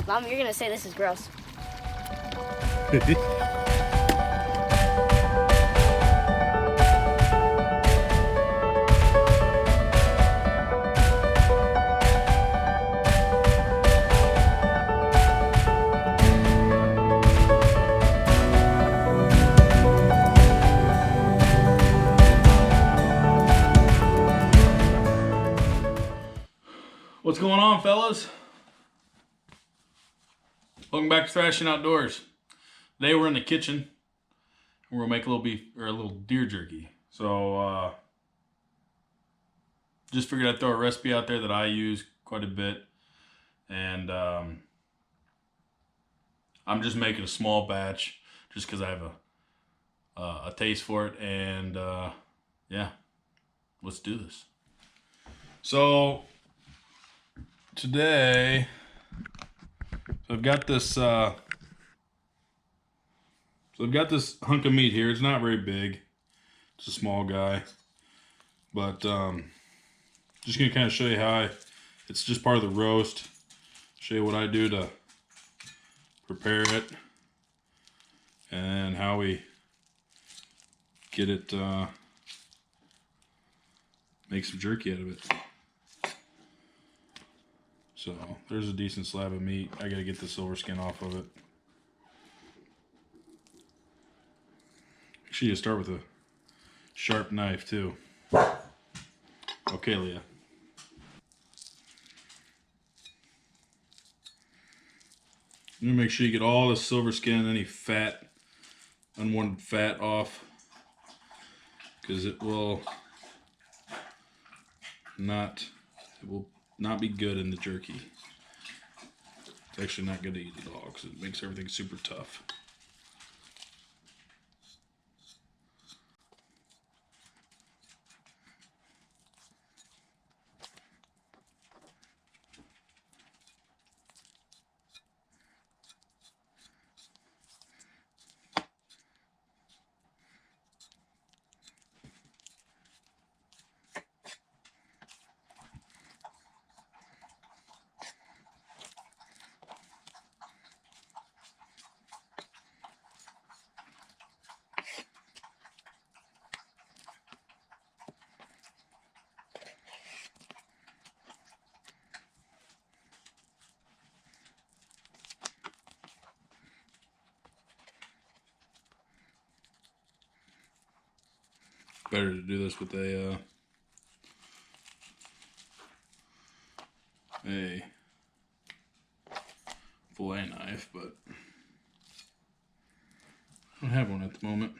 Mom, you're gonna say this is gross. What's going on, fellas? Welcome back to Thrashing Outdoors. Today we're in the kitchen and we'll make a little beef or a little deer jerky. So just figured I'd throw a recipe out there that I use quite a bit, and I'm just making a small batch just because I have a taste for it, and yeah, let's do this. So today, I've got this hunk of meat here. It's not very big. It's a small guy. But just going to kind of show you how it's just part of the roast. Show you what I do to prepare it. And how we get it, make some jerky out of it. So there's a decent slab of meat. I got to get the silver skin off of it. Make sure you start with a sharp knife too. Okay, Leah. You make sure you get all the silver skin, any fat, unwanted fat off, because it will not be good in the jerky. It's actually not good to eat at all because it makes everything super tough. Better to do this with a fillet knife, but I don't have one at the moment.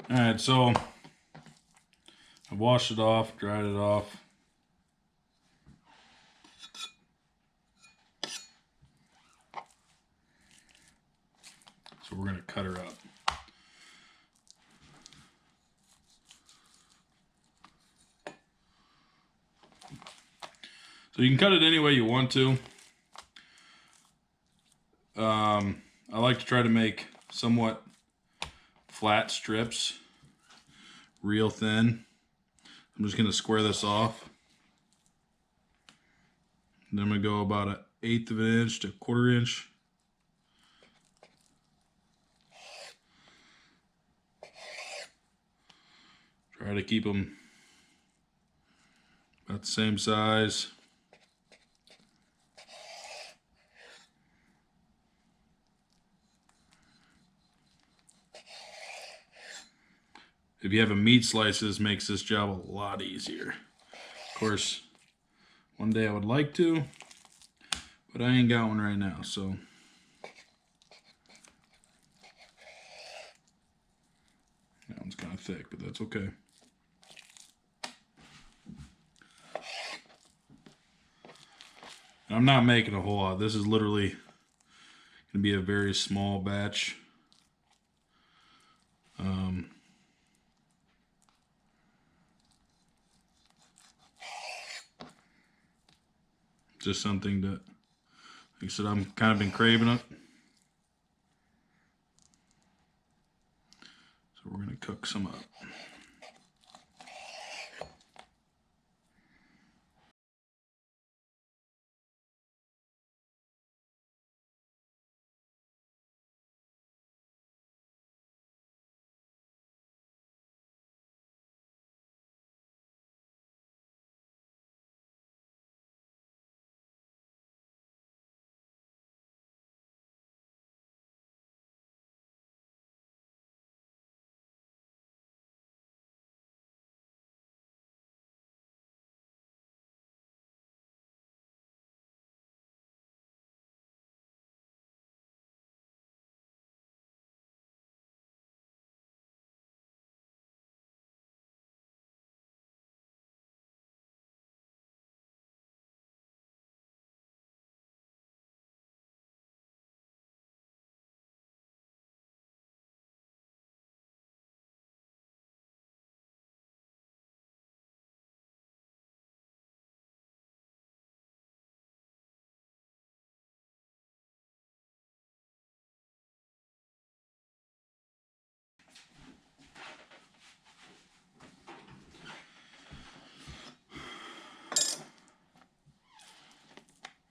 Alright, so I washed it off, dried it off. So we're going to cut her up. So you can cut it any way you want to. I like to try to make somewhat flat strips, real thin. I'm just going to square this off. And then I'm going to go about 1/8 of an inch to 1/4 inch. Try to keep them about the same size. If you have a meat slices, makes this job a lot easier. Of course, one day I would like to, but I ain't got one right now, so. That one's kind of thick, but that's okay. I'm not making a whole lot. This is literally going to be a very small batch. just something that, like I said, I'm kind of been craving it. So we're going to cook some up.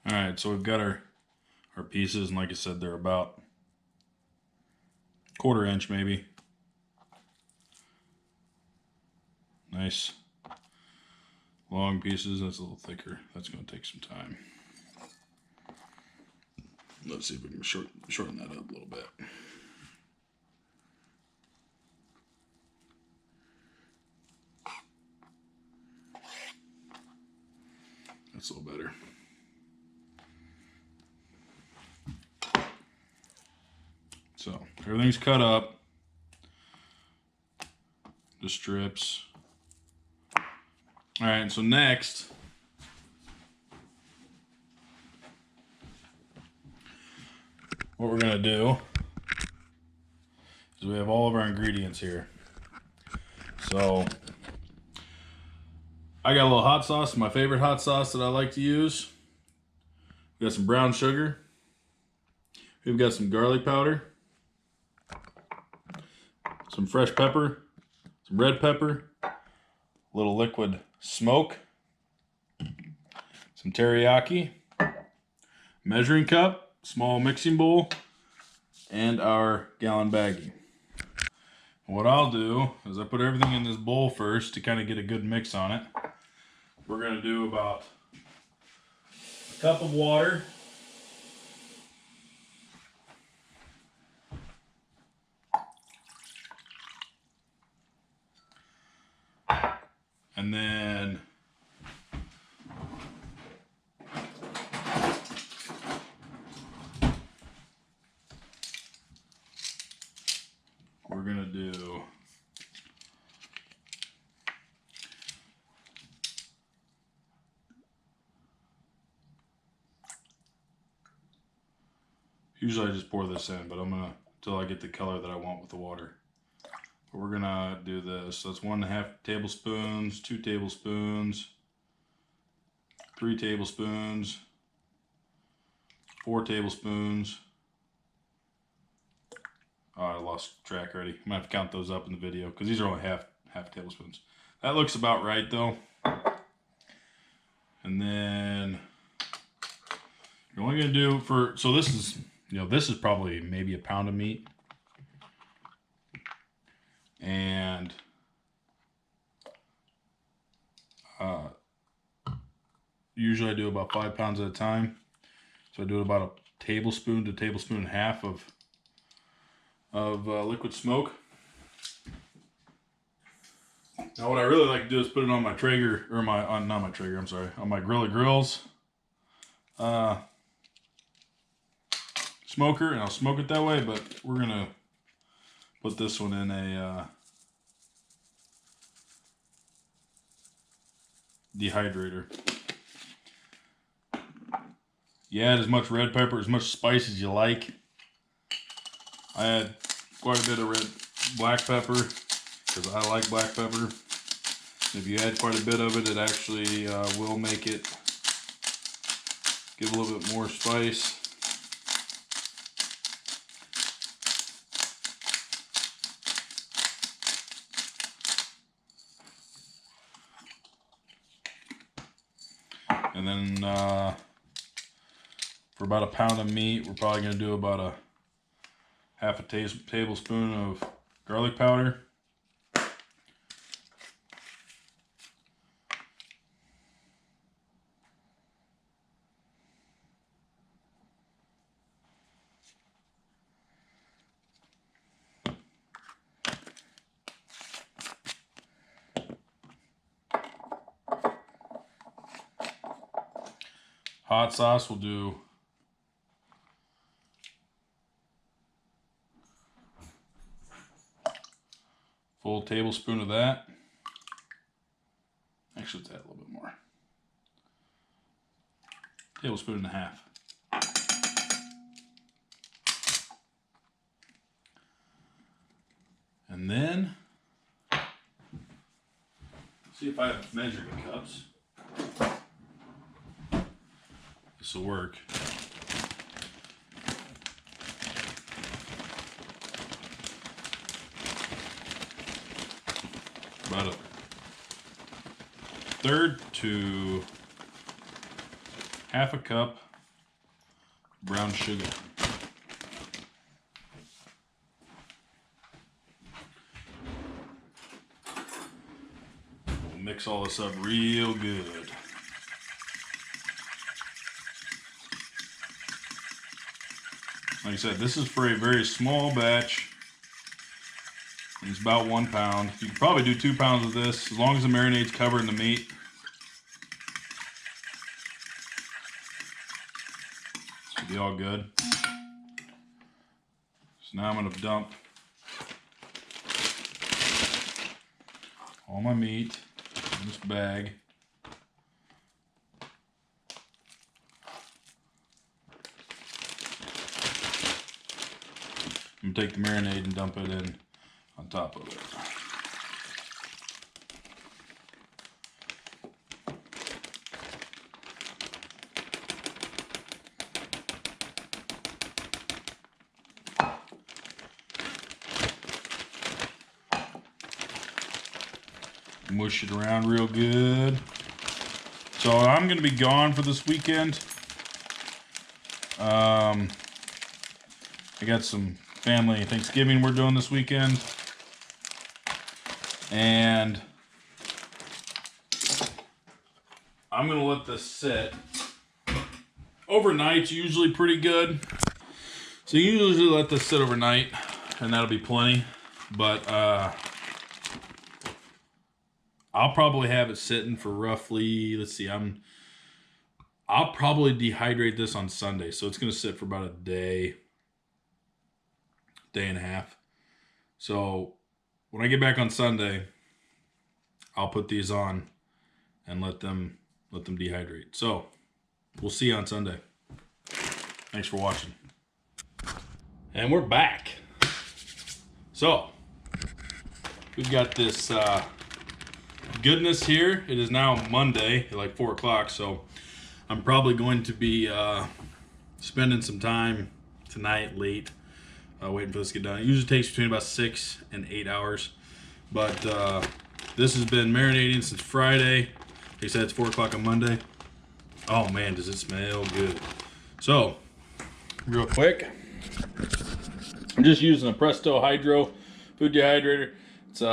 All right, so we've got our pieces, and like I said, they're about 1/4 inch maybe. Nice long pieces. That's a little thicker. That's going to take some time. Let's see if we can shorten that up a little bit. That's a little better. So everything's cut up. The strips. All right, so next, what we're gonna do is we have all of our ingredients here. So I got a little hot sauce, my favorite hot sauce that I like to use. We got some brown sugar. We've got some garlic powder, some fresh pepper, some red pepper, a little liquid smoke, some teriyaki, measuring cup, small mixing bowl, and our gallon baggie. What I'll do is I put everything in this bowl first to kind of get a good mix on it. We're going to do about a cup of water. And then we're going to do usually I just pour this in, but I'm going to until I get the color that I want with the water. But we're going to do this. So that's 1.5 tablespoons, 2 tablespoons, 3 tablespoons, 4 tablespoons. Oh, I lost track already. I'm gonna have to count those up in the video because these are only half tablespoons. That looks about right though. And then you're only gonna do so this is, this is probably maybe a pound of meat. And usually I do about 5 pounds at a time. So I do about a tablespoon to tablespoon and a half of liquid smoke. Now what I really like to do is put it on my Traeger, or not my Traeger, I'm sorry, on my Grilla Grills smoker, and I'll smoke it that way, but we're gonna put this one in a dehydrator. You add as much red pepper, as much spice as you like. I add quite a bit of black pepper because I like black pepper. If you add quite a bit of it, it actually will make it Give a little bit more spice. And then for about a pound of meat, we're probably going to do about a half a tablespoon of garlic powder. Hot sauce, we'll do full tablespoon of that. Actually, let's add a little bit more. Tablespoon and a half. And then, see if I have measuring cups. This will work. About a third to half a cup brown sugar. We'll mix all this up real good. Like I said, this is for a very small batch. It's about 1 pound. You can probably do 2 pounds of this as long as the marinade's covered in the meat. This will be all good. So now I'm going to dump all my meat in this bag. I'm going to take the marinade and dump it in on top of it. Mush it around real good. So I'm going to be gone for this weekend. I got some family Thanksgiving we're doing this weekend. And I'm going to let this sit. Overnight's usually pretty good. So you usually let this sit overnight and that'll be plenty. But I'll probably have it sitting for roughly, let's see, I'll probably dehydrate this on Sunday. So it's going to sit for about a day and a half. So when I get back on Sunday, I'll put these on and let them dehydrate. So we'll see you on Sunday. Thanks for watching. And we're back. So we've got this goodness here. It is now Monday at like 4 o'clock. So I'm probably going to be spending some time tonight late waiting for this to get done. It usually takes between about 6 and 8 hours. But this has been marinating since Friday. They said it's 4 o'clock on Monday. Oh man, does it smell good. So, real quick, I'm just using a Presto Hydro food dehydrator. It's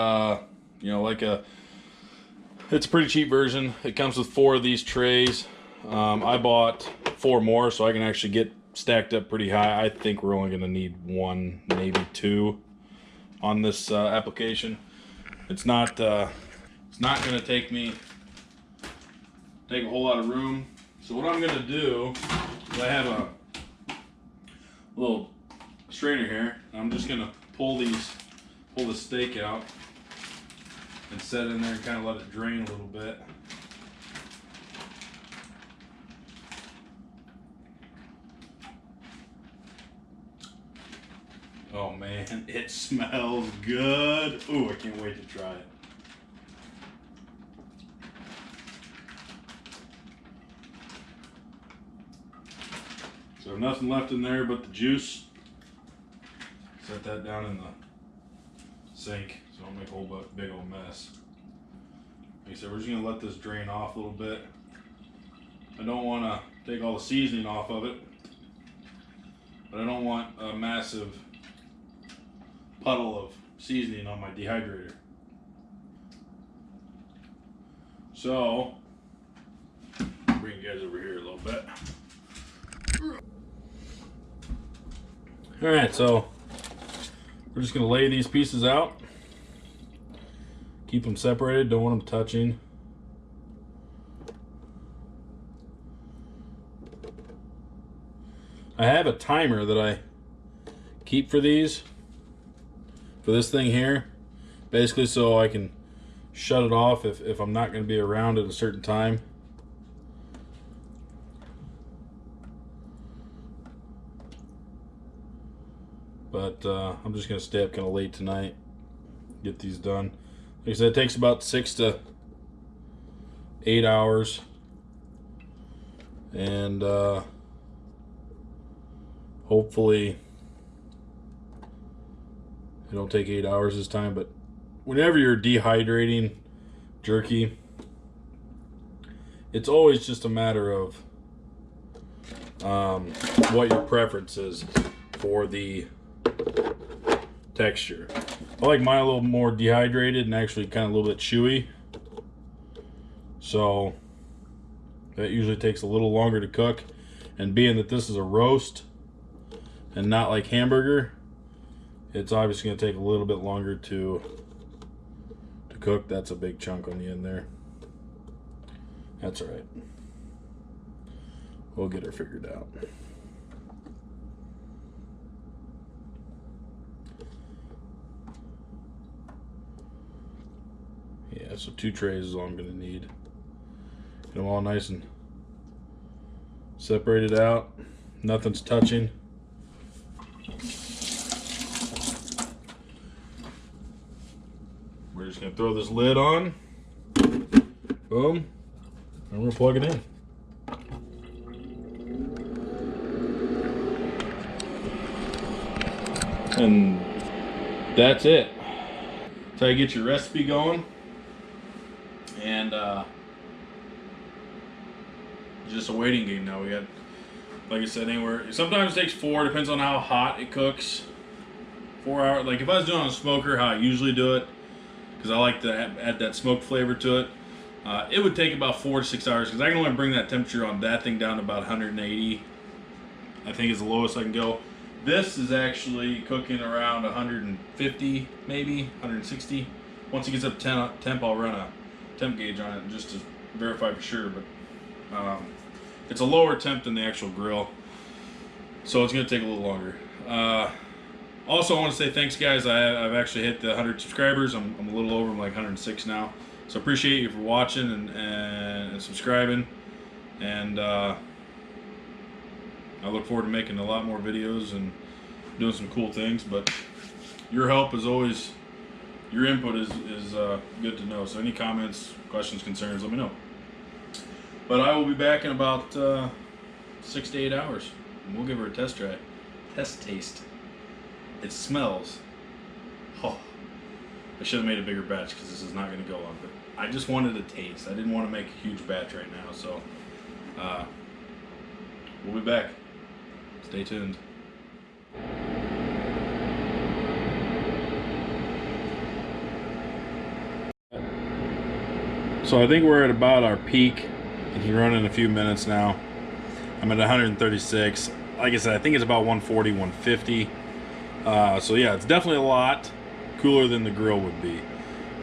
it's a pretty cheap version. It comes with 4 of these trays. I bought 4 more so I can actually get stacked up pretty high. I think we're only going to need 1, maybe 2 on this application. It's not going to take a whole lot of room. So what I'm going to do is I have a little strainer here. I'm just going to pull this steak out and set it in there and kind of let it drain a little bit. Oh man, it smells good. Ooh, I can't wait to try it. So I have nothing left in there but the juice. Set that down in the sink so I don't make a whole big old mess. Like I said, we're just gonna let this drain off a little bit. I don't want to take all the seasoning off of it, but I don't want a massive puddle of seasoning on my dehydrator. So, bring you guys over here a little bit. Alright, so we're just going to lay these pieces out. Keep them separated, don't want them touching. I have a timer that I keep for these, for this thing here, basically so I can shut it off if I'm not going to be around at a certain time. But I'm just going to stay up kind of late tonight, get these done. Like I said, it takes about 6 to 8 hours. And hopefully it don't take 8 hours this time. But whenever you're dehydrating jerky, it's always just a matter of what your preference is for the texture. I like mine a little more dehydrated and actually kind of a little bit chewy. So that usually takes a little longer to cook. And being that this is a roast and not like hamburger, it's obviously going to take a little bit longer to cook. That's a big chunk on the end there. That's all right. We'll get her figured out. Yeah, so 2 trays is all I'm going to need. Get them all nice and separated out. Nothing's touching. We're just going to throw this lid on. Boom. And we'll plug it in. And that's it. That's how you get your recipe going. And just a waiting game now. We got, like I said, anywhere. Sometimes it takes 4, depends on how hot it cooks. 4 hours. Like if I was doing it on a smoker, how I usually do it, because I like to add that smoke flavor to it. It would take about 4 to 6 hours, because I can only bring that temperature on that thing down to about 180. I think is the lowest I can go. This is actually cooking around 150, maybe 160. Once it gets up temp, I'll run a temp gauge on it just to verify for sure. But it's a lower temp than the actual grill, so it's going to take a little longer. Also, I want to say thanks, guys. I've actually hit the 100 subscribers. I'm a little over. I'm like 106 now. So appreciate you for watching and subscribing. And I look forward to making a lot more videos and doing some cool things. But your help is always, your input is good to know. So any comments, questions, concerns, let me know. But I will be back in about 6 to 8 hours. And we'll give her a test try. Test taste. It smells. Oh, I should have made a bigger batch because this is not going to go on. But I just wanted a taste. I didn't want to make a huge batch right now. So we'll be back. Stay tuned. So I think we're at about our peak. It's been running a few minutes now. I'm at 136. Like I said, I think it's about 140, 150. So yeah, it's definitely a lot cooler than the grill would be.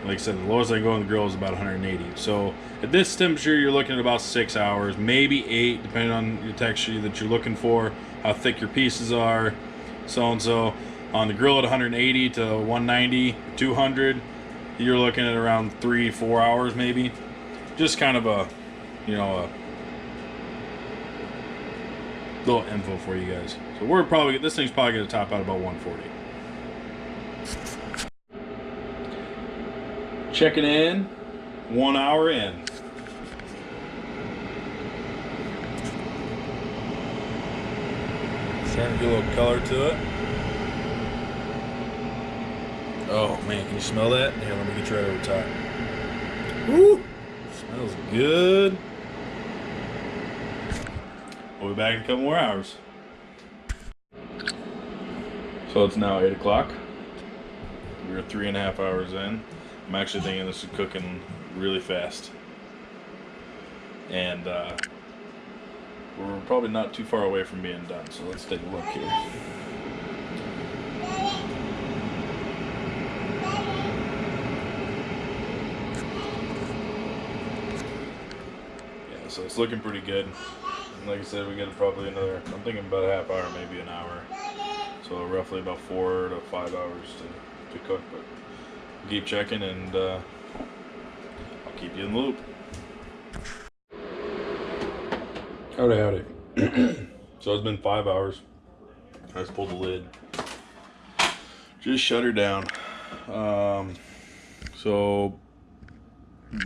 Like I said, the lowest I can go on the grill is about 180. So at this temperature, you're looking at about 6 hours, maybe 8, depending on the texture that you're looking for, how thick your pieces are, so and so. On the grill at 180 to 190, 200, you're looking at around 3-4 hours maybe. Just kind of a, you know, a little info for you guys. So we're probably, this thing's probably going to top out about 140. Checking in, 1 hour in. Starting to get a little color to it. Oh man, can you smell that? Here, let me get you right over top. Woo! Smells good. We'll be back in a couple more hours. So it's now 8 o'clock. We're 3.5 hours in. I'm actually thinking this is cooking really fast. And we're probably not too far away from being done, so let's take a look here. Yeah, so it's looking pretty good. And like I said, we got probably another, I'm thinking about a half hour, maybe an hour. So roughly about 4 to 5 hours to cook, but keep checking and I'll keep you in the loop. Howdy. So it's been 5 hours. I just pulled the lid. Just shut her down. So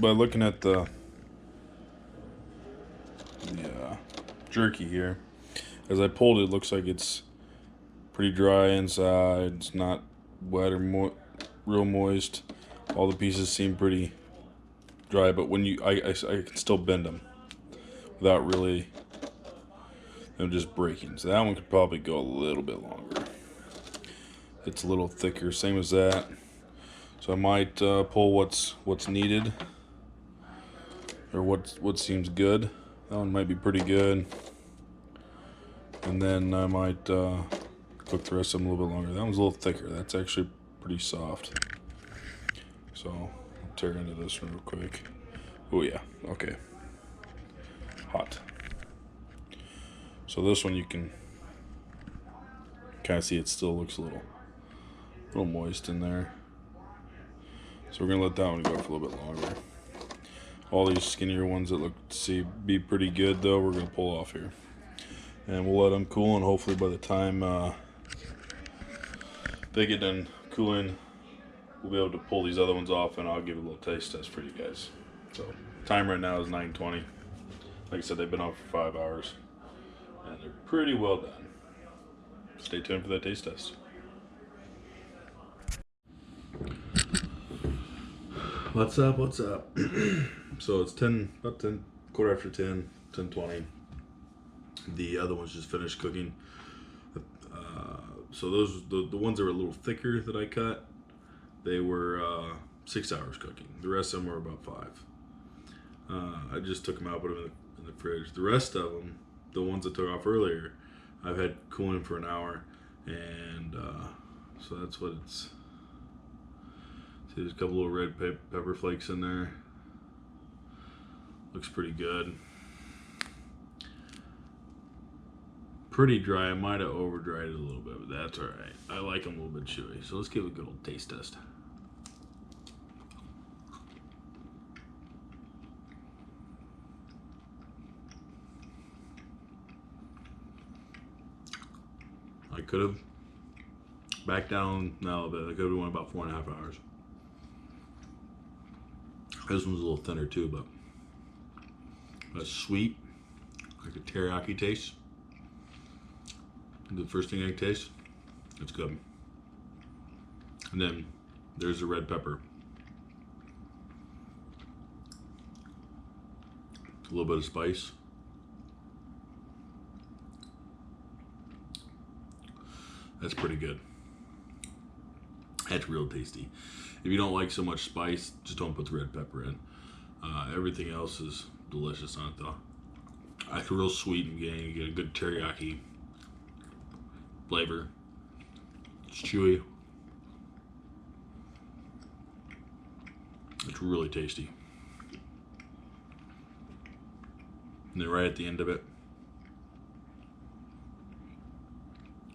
by looking at the jerky here, as I pulled it, looks like it's pretty dry inside. It's not wet or real moist. All the pieces seem pretty dry, but when I can still bend them without really them just breaking. So that one could probably go a little bit longer. It's a little thicker, same as that. So I might pull what's needed, or what seems good. That one might be pretty good, and then I might cook the rest of them a little bit longer. That one's a little thicker. That's actually pretty soft. So I'll tear into this real quick. Oh yeah, okay. Hot. So this one you can kind of see it still looks a little moist in there. So we're gonna let that one go for a little bit longer. All these skinnier ones that look to be pretty good though, we're gonna pull off here. And we'll let them cool, and hopefully by the time they get done cooling, we'll be able to pull these other ones off, and I'll give a little taste test for you guys. So time right now is 9:20. Like I said, they've been on for 5 hours, and they're pretty well done. Stay tuned for that taste test. What's up? So it's about 10, quarter after 10, 10:20. The other ones just finished cooking. So those the ones that were a little thicker that I cut, they were 6 hours cooking. The rest of them were about 5. I just took them out, put them in the fridge. The rest of them, the ones I took off earlier, I've had cooling for an hour, and so that's what it's. See, there's a couple little red pepper flakes in there. Looks pretty good. Pretty dry. I might have over dried it a little bit, but that's all right. I like them a little bit chewy. So let's give it a good old taste test. I could have backed down now a bit. I could have went about 4.5 hours. This one's a little thinner too, but that's sweet, like a teriyaki taste. The first thing I taste, it's good. And then there's the red pepper. A little bit of spice. That's pretty good. That's real tasty. If you don't like so much spice, just don't put the red pepper in. Everything else is delicious on it though. It's real sweet and again, you get a good teriyaki flavor. It's chewy. It's really tasty. And then right at the end of it,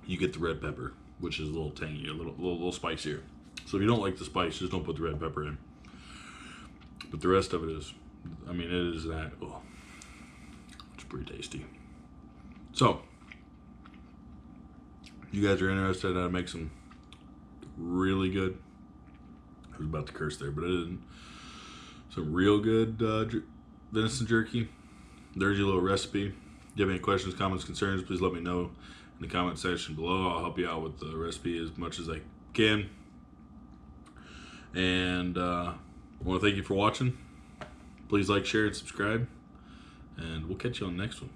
you get the red pepper, which is a little tangy, a little spicier. So if you don't like the spice, just don't put the red pepper in. But the rest of it is, I mean, it is that, oh, it's pretty tasty. So, you guys are interested in how to make some really good, I was about to curse there, but it isn't. Some real good venison jerky. There's your little recipe. If you have any questions, comments, concerns, please let me know. in the comment section below. I'll help you out with the recipe as much as I can. And I want to thank you for watching. Please like, share, and subscribe. And we'll catch you on the next one.